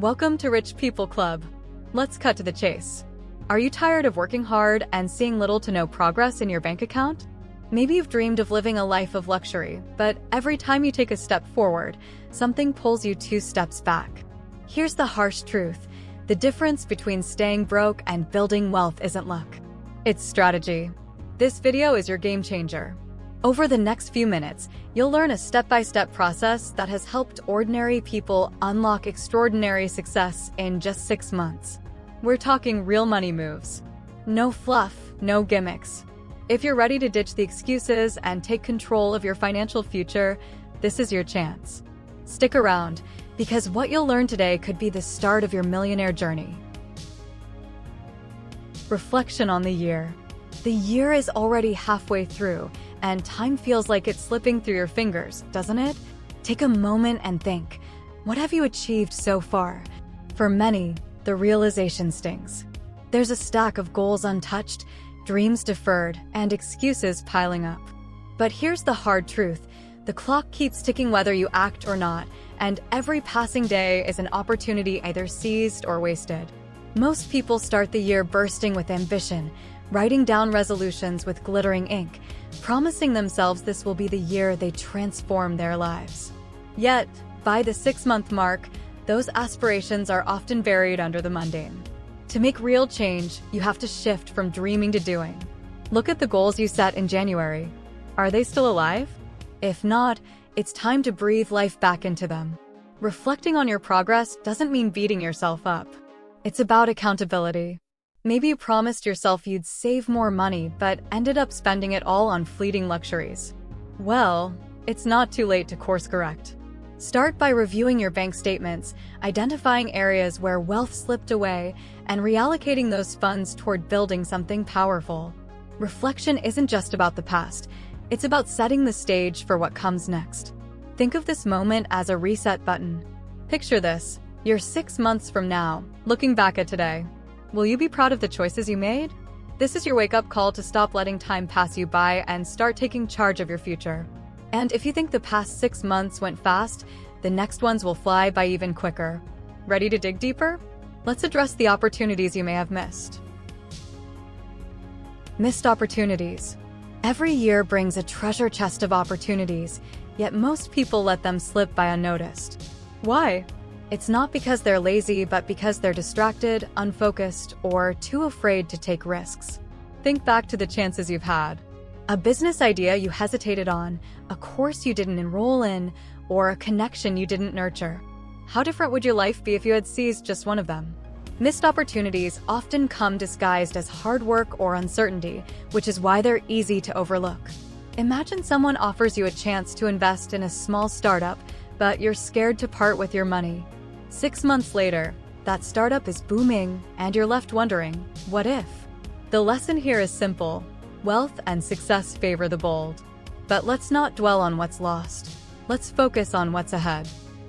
Welcome to Rich People Club. Let's cut to the chase. Are you tired of working hard and seeing little to no progress in your bank account? Maybe you've dreamed of living a life of luxury, but every time you take a step forward, something pulls you 2 steps back. Here's the harsh truth. The difference between staying broke and building wealth isn't luck. It's strategy. This video is your game changer. Over the next few minutes, you'll learn a step-by-step process that has helped ordinary people unlock extraordinary success in just 6 months. We're talking real money moves. No fluff, no gimmicks. If you're ready to ditch the excuses and take control of your financial future, this is your chance. Stick around, because what you'll learn today could be the start of your millionaire journey. Reflection on the year. The year is already halfway through, and time feels like it's slipping through your fingers, doesn't it? Take a moment and think, what have you achieved so far? For many, the realization stings. There's a stack of goals untouched, dreams deferred, and excuses piling up. But here's the hard truth. The clock keeps ticking whether you act or not, and every passing day is an opportunity either seized or wasted. Most people start the year bursting with ambition, writing down resolutions with glittering ink, promising themselves this will be the year they transform their lives. Yet, by the 6-month mark, those aspirations are often buried under the mundane. To make real change, you have to shift from dreaming to doing. Look at the goals you set in January. Are they still alive? If not, it's time to breathe life back into them. Reflecting on your progress doesn't mean beating yourself up. It's about accountability. Maybe you promised yourself you'd save more money, but ended up spending it all on fleeting luxuries. Well, it's not too late to course correct. Start by reviewing your bank statements, identifying areas where wealth slipped away, and reallocating those funds toward building something powerful. Reflection isn't just about the past. It's about setting the stage for what comes next. Think of this moment as a reset button. Picture this. You're 6 months from now, looking back at today. Will you be proud of the choices you made? This is your wake-up call to stop letting time pass you by and start taking charge of your future. And if you think the past 6 months went fast, the next ones will fly by even quicker. Ready to dig deeper? Let's address the opportunities you may have missed. Missed opportunities. Every year brings a treasure chest of opportunities, yet most people let them slip by unnoticed. Why? It's not because they're lazy, but because they're distracted, unfocused, or too afraid to take risks. Think back to the chances you've had. A business idea you hesitated on, a course you didn't enroll in, or a connection you didn't nurture. How different would your life be if you had seized just one of them? Missed opportunities often come disguised as hard work or uncertainty, which is why they're easy to overlook. Imagine someone offers you a chance to invest in a small startup, but you're scared to part with your money. 6 months later, that startup is booming, and you're left wondering, what if? The lesson here is simple. Wealth and success favor the bold. But let's not dwell on what's lost. Let's focus on what's ahead.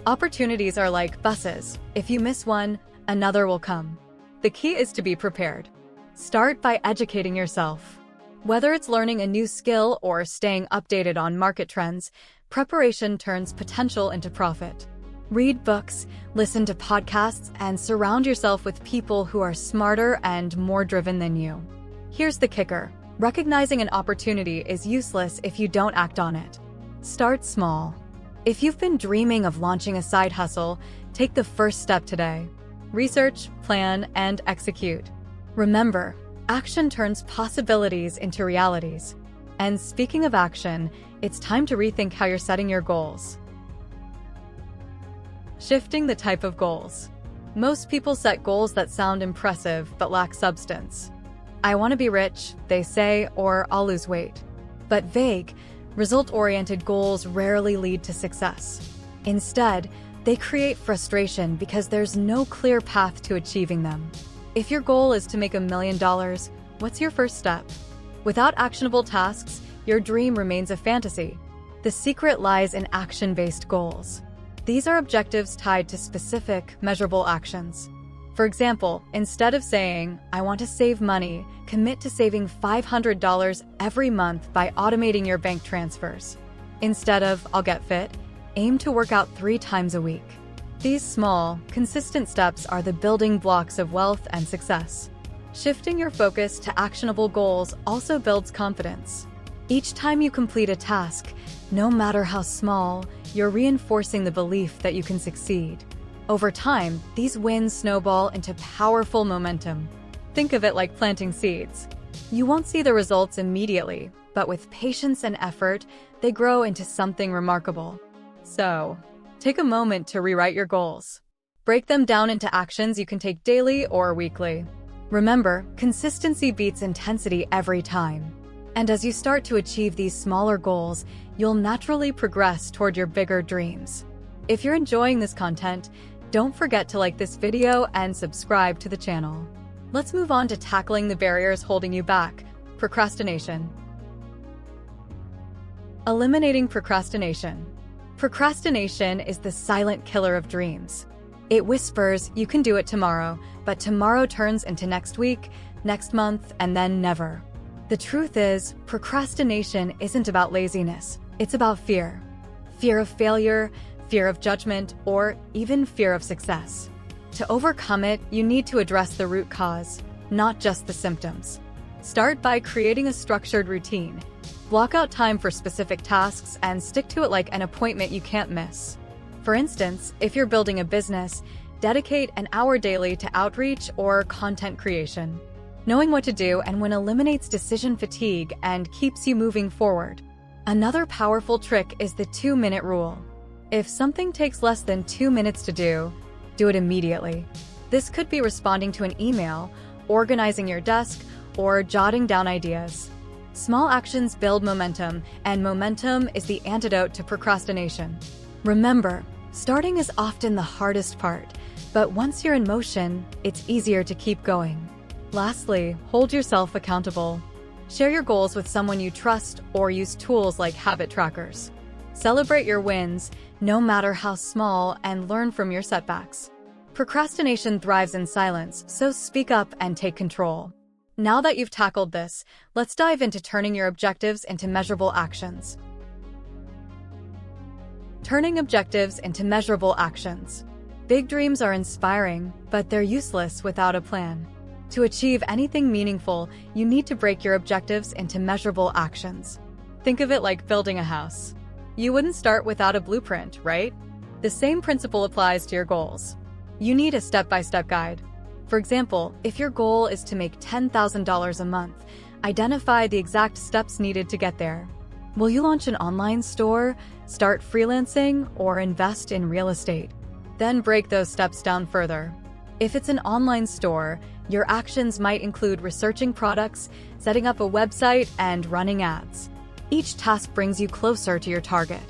Opportunities are like buses. If you miss one, another will come. The key is to be prepared. Start by educating yourself. Whether it's learning a new skill or staying updated on market trends, preparation turns potential into profit. Read books, listen to podcasts, and surround yourself with people who are smarter and more driven than you. Here's the kicker. Recognizing an opportunity is useless if you don't act on it. Start small. If you've been dreaming of launching a side hustle, take the first step today. Research, plan, and execute. Remember, action turns possibilities into realities. And speaking of action, it's time to rethink how you're setting your goals. Shifting the type of goals. Most people set goals that sound impressive but lack substance. I want to be rich, they say, or I'll lose weight. But vague, result-oriented goals rarely lead to success. Instead, they create frustration because there's no clear path to achieving them. If your goal is to make $1 million, what's your first step? Without actionable tasks, your dream remains a fantasy. The secret lies in action-based goals. These are objectives tied to specific, measurable actions. For example, instead of saying, I want to save money, commit to saving $500 every month by automating your bank transfers. Instead of, I'll get fit, aim to work out 3 times a week. These small, consistent steps are the building blocks of wealth and success. Shifting your focus to actionable goals also builds confidence. Each time you complete a task, no matter how small, you're reinforcing the belief that you can succeed. Over time, these wins snowball into powerful momentum. Think of it like planting seeds. You won't see the results immediately, but with patience and effort, they grow into something remarkable. So, take a moment to rewrite your goals. Break them down into actions you can take daily or weekly. Remember, consistency beats intensity every time. And as you start to achieve these smaller goals, you'll naturally progress toward your bigger dreams. If you're enjoying this content, don't forget to like this video and subscribe to the channel. Let's move on to tackling the barriers holding you back: procrastination. Eliminating procrastination. Procrastination is the silent killer of dreams. It whispers, "You can do it tomorrow," but tomorrow turns into next week, next month, and then never. The truth is, procrastination isn't about laziness. It's about fear. Fear of failure, fear of judgment, or even fear of success. To overcome it, you need to address the root cause, not just the symptoms. Start by creating a structured routine. Block out time for specific tasks and stick to it like an appointment you can't miss. For instance, if you're building a business, dedicate an hour daily to outreach or content creation. Knowing what to do and when eliminates decision fatigue and keeps you moving forward. Another powerful trick is the 2-minute rule. If something takes less than 2 minutes to do it immediately. This could be responding to an email, organizing your desk, or jotting down ideas. Small actions build momentum, and momentum is the antidote to procrastination. Remember, starting is often the hardest part, but once you're in motion, it's easier to keep going. Lastly, hold yourself accountable. Share your goals with someone you trust or use tools like habit trackers. Celebrate your wins, no matter how small, and learn from your setbacks. Procrastination thrives in silence, so speak up and take control. Now that you've tackled this, let's dive into turning your objectives into measurable actions. Turning objectives into measurable actions. Big dreams are inspiring, but they're useless without a plan. To achieve anything meaningful, you need to break your objectives into measurable actions. Think of it like building a house. You wouldn't start without a blueprint, right? The same principle applies to your goals. You need a step-by-step guide. For example, if your goal is to make $10,000 a month, identify the exact steps needed to get there. Will you launch an online store, start freelancing, or invest in real estate? Then break those steps down further. If it's an online store, your actions might include researching products, setting up a website, and running ads. Each task brings you closer to your target.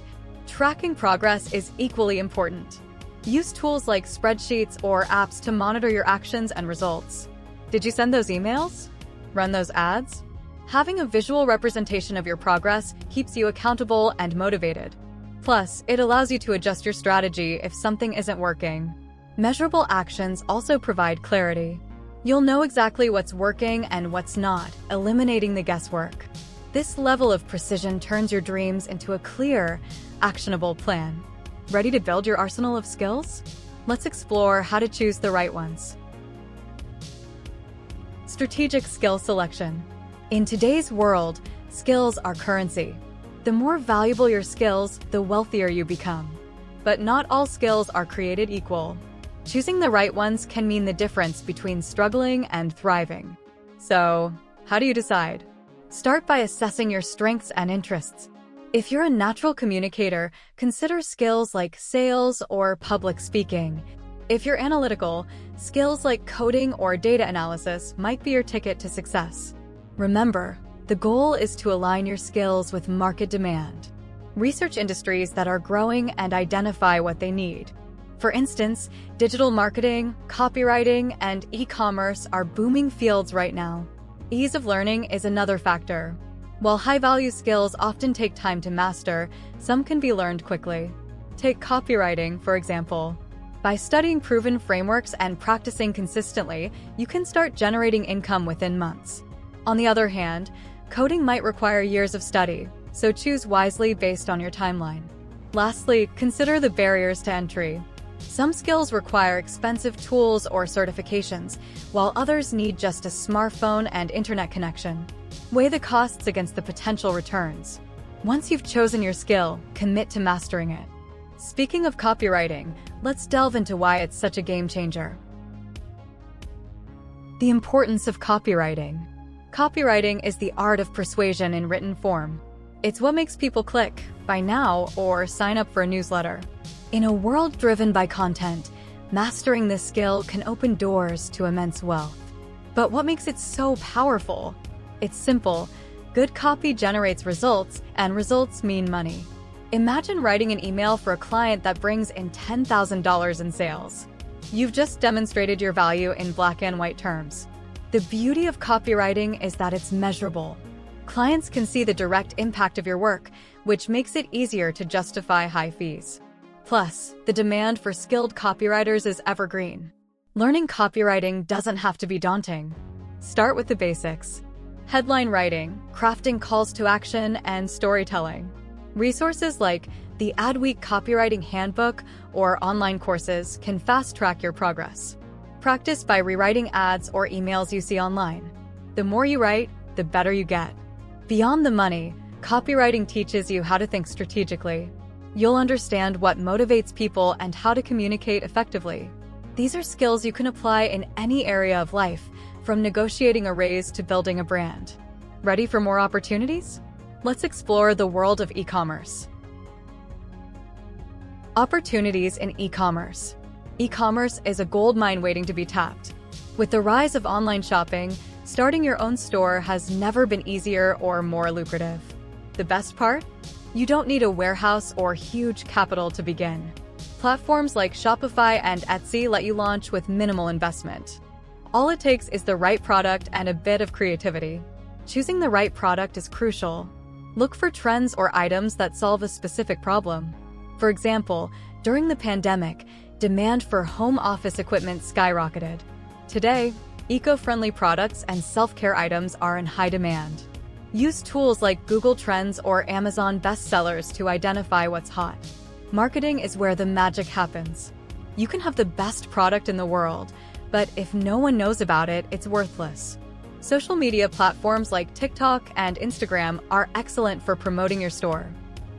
Tracking progress is equally important. Use tools like spreadsheets or apps to monitor your actions and results. Did you send those emails? Run those ads? Having a visual representation of your progress keeps you accountable and motivated. Plus, it allows you to adjust your strategy if something isn't working. Measurable actions also provide clarity. You'll know exactly what's working and what's not, eliminating the guesswork. This level of precision turns your dreams into a clear, actionable plan. Ready to build your arsenal of skills? Let's explore how to choose the right ones. Strategic skill selection. In today's world, skills are currency. The more valuable your skills, the wealthier you become. But not all skills are created equal. Choosing the right ones can mean the difference between struggling and thriving. So, how do you decide? Start by assessing your strengths and interests. If you're a natural communicator, consider skills like sales or public speaking. If you're analytical, skills like coding or data analysis might be your ticket to success. Remember, the goal is to align your skills with market demand. Research industries that are growing and identify what they need. For instance, digital marketing, copywriting, and e-commerce are booming fields right now. Ease of learning is another factor. While high-value skills often take time to master, some can be learned quickly. Take copywriting, for example. By studying proven frameworks and practicing consistently, you can start generating income within months. On the other hand, coding might require years of study, so choose wisely based on your timeline. Lastly, consider the barriers to entry. Some skills require expensive tools or certifications, while others need just a smartphone and internet connection. Weigh the costs against the potential returns. Once you've chosen your skill, commit to mastering it. Speaking of copywriting, let's delve into why it's such a game changer. The importance of copywriting. Copywriting is the art of persuasion in written form. It's what makes people click, buy now, or sign up for a newsletter. In a world driven by content, mastering this skill can open doors to immense wealth. But what makes it so powerful? It's simple. Good copy generates results, and results mean money. Imagine writing an email for a client that brings in $10,000 in sales. You've just demonstrated your value in black and white terms. The beauty of copywriting is that it's measurable. Clients can see the direct impact of your work, which makes it easier to justify high fees. Plus, the demand for skilled copywriters is evergreen. Learning copywriting doesn't have to be daunting. Start with the basics. Headline writing, crafting calls to action, and storytelling. Resources like the Adweek Copywriting Handbook or online courses can fast-track your progress. Practice by rewriting ads or emails you see online. The more you write, the better you get. Beyond the money, copywriting teaches you how to think strategically. You'll understand what motivates people and how to communicate effectively. These are skills you can apply in any area of life, from negotiating a raise to building a brand. Ready for more opportunities? Let's explore the world of e-commerce. Opportunities in e-commerce. E-commerce is a goldmine waiting to be tapped. With the rise of online shopping, starting your own store has never been easier or more lucrative. The best part? You don't need a warehouse or huge capital to begin. Platforms like Shopify and Etsy let you launch with minimal investment. All it takes is the right product and a bit of creativity. Choosing the right product is crucial. Look for trends or items that solve a specific problem. For example, during the pandemic, demand for home office equipment skyrocketed. Today, eco-friendly products and self-care items are in high demand. Use tools like Google Trends or Amazon bestsellers to identify what's hot. Marketing is where the magic happens. You can have the best product in the world, but if no one knows about it, it's worthless. Social media platforms like TikTok and Instagram are excellent for promoting your store.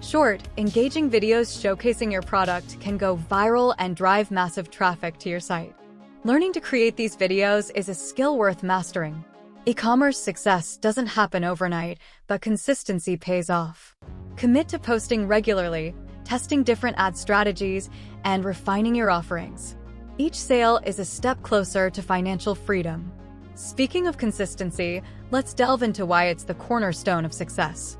Short, engaging videos showcasing your product can go viral and drive massive traffic to your site. Learning to create these videos is a skill worth mastering. E-commerce success doesn't happen overnight, but consistency pays off. Commit to posting regularly, testing different ad strategies, and refining your offerings. Each sale is a step closer to financial freedom. Speaking of consistency, let's delve into why it's the cornerstone of success.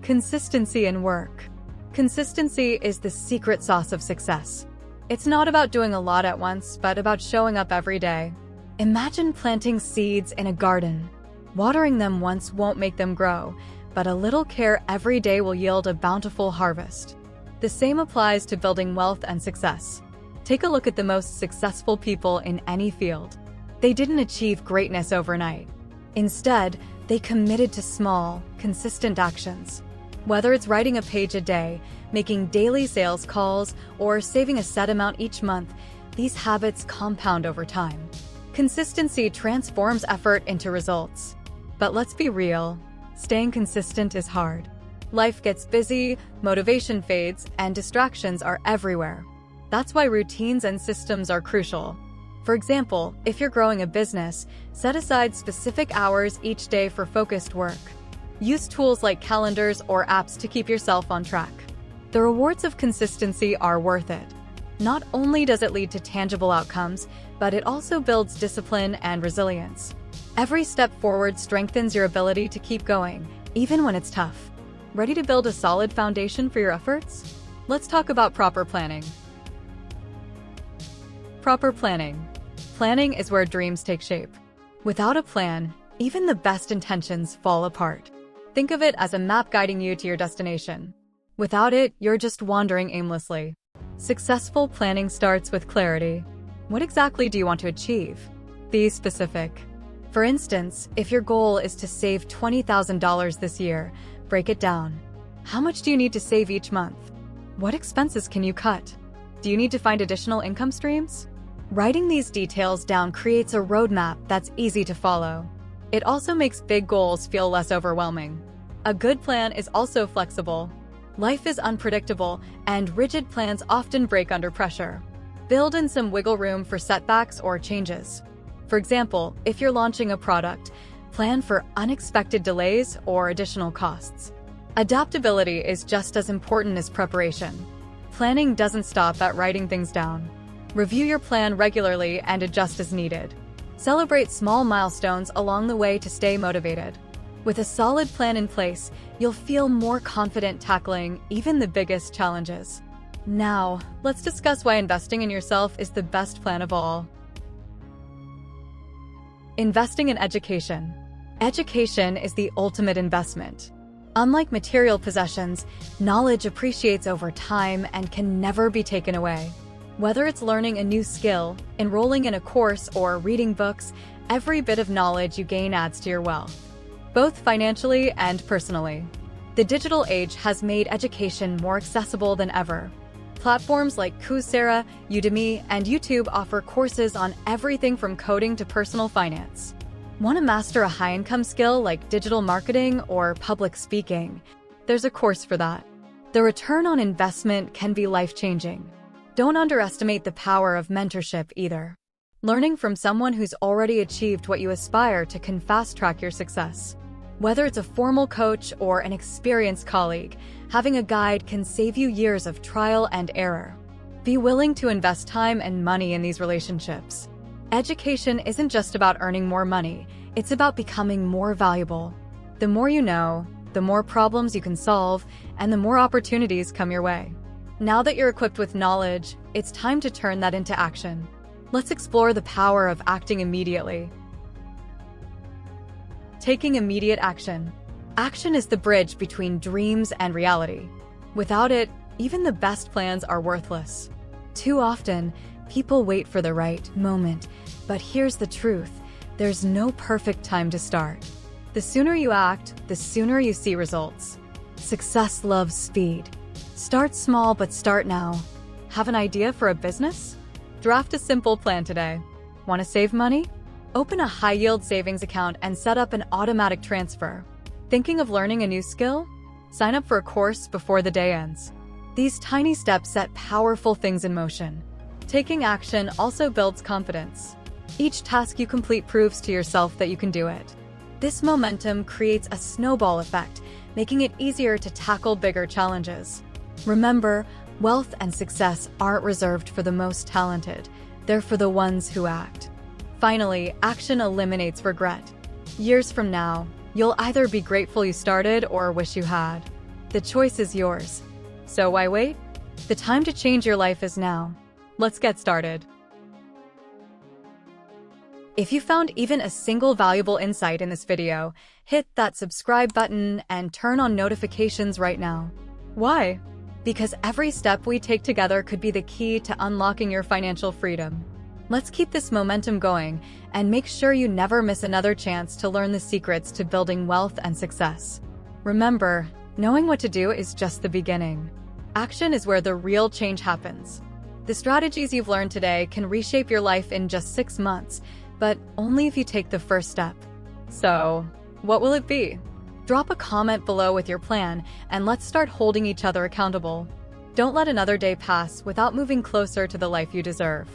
Consistency in work. Consistency is the secret sauce of success. It's not about doing a lot at once, but about showing up every day. Imagine planting seeds in a garden. Watering them once won't make them grow, but a little care every day will yield a bountiful harvest. The same applies to building wealth and success. Take a look at the most successful people in any field. They didn't achieve greatness overnight. Instead, they committed to small, consistent actions. Whether it's writing a page a day, making daily sales calls, or saving a set amount each month, these habits compound over time. Consistency transforms effort into results. But let's be real, staying consistent is hard. Life gets busy, motivation fades, and distractions are everywhere. That's why routines and systems are crucial. For example, if you're growing a business, set aside specific hours each day for focused work. Use tools like calendars or apps to keep yourself on track. The rewards of consistency are worth it. Not only does it lead to tangible outcomes, but it also builds discipline and resilience. Every step forward strengthens your ability to keep going, even when it's tough. Ready to build a solid foundation for your efforts? Let's talk about proper planning. Proper planning. Planning is where dreams take shape. Without a plan, even the best intentions fall apart. Think of it as a map guiding you to your destination. Without it, you're just wandering aimlessly. Successful planning starts with clarity. What exactly do you want to achieve? Be specific. For instance, if your goal is to save $20,000 this year, break it down. How much do you need to save each month? What expenses can you cut? Do you need to find additional income streams? Writing these details down creates a roadmap that's easy to follow. It also makes big goals feel less overwhelming. A good plan is also flexible. Life is unpredictable, and rigid plans often break under pressure. Build in some wiggle room for setbacks or changes. For example, if you're launching a product, plan for unexpected delays or additional costs. Adaptability is just as important as preparation. Planning doesn't stop at writing things down. Review your plan regularly and adjust as needed. Celebrate small milestones along the way to stay motivated. With a solid plan in place, you'll feel more confident tackling even the biggest challenges. Now, let's discuss why investing in yourself is the best plan of all. Investing in education. Education is the ultimate investment. Unlike material possessions, knowledge appreciates over time and can never be taken away. Whether it's learning a new skill, enrolling in a course, or reading books, every bit of knowledge you gain adds to your wealth, both financially and personally. The digital age has made education more accessible than ever. Platforms like Coursera, Udemy, and YouTube offer courses on everything from coding to personal finance. Want to master a high-income skill like digital marketing or public speaking? There's a course for that. The return on investment can be life-changing. Don't underestimate the power of mentorship either. Learning from someone who's already achieved what you aspire to can fast-track your success. Whether it's a formal coach or an experienced colleague, having a guide can save you years of trial and error. Be willing to invest time and money in these relationships. Education isn't just about earning more money, it's about becoming more valuable. The more you know, the more problems you can solve, and the more opportunities come your way. Now that you're equipped with knowledge, it's time to turn that into action. Let's explore the power of acting immediately. Taking immediate action. Action is the bridge between dreams and reality. Without it, even the best plans are worthless. Too often, people wait for the right moment, but here's the truth: there's no perfect time to start. The sooner you act, the sooner you see results. Success loves speed. Start small, but start now. Have an idea for a business? Draft a simple plan today. Want to save money? Open a high-yield savings account and set up an automatic transfer. Thinking of learning a new skill? Sign up for a course before the day ends. These tiny steps set powerful things in motion. Taking action also builds confidence. Each task you complete proves to yourself that you can do it. This momentum creates a snowball effect, making it easier to tackle bigger challenges. Remember, wealth and success aren't reserved for the most talented. They're for the ones who act. Finally, action eliminates regret. Years from now, you'll either be grateful you started or wish you had. The choice is yours. So why wait? The time to change your life is now. Let's get started. If you found even a single valuable insight in this video, hit that subscribe button and turn on notifications right now. Why? Because every step we take together could be the key to unlocking your financial freedom. Let's keep this momentum going and make sure you never miss another chance to learn the secrets to building wealth and success. Remember, knowing what to do is just the beginning. Action is where the real change happens. The strategies you've learned today can reshape your life in just 6 months, but only if you take the first step. So, what will it be? Drop a comment below with your plan, and let's start holding each other accountable. Don't let another day pass without moving closer to the life you deserve.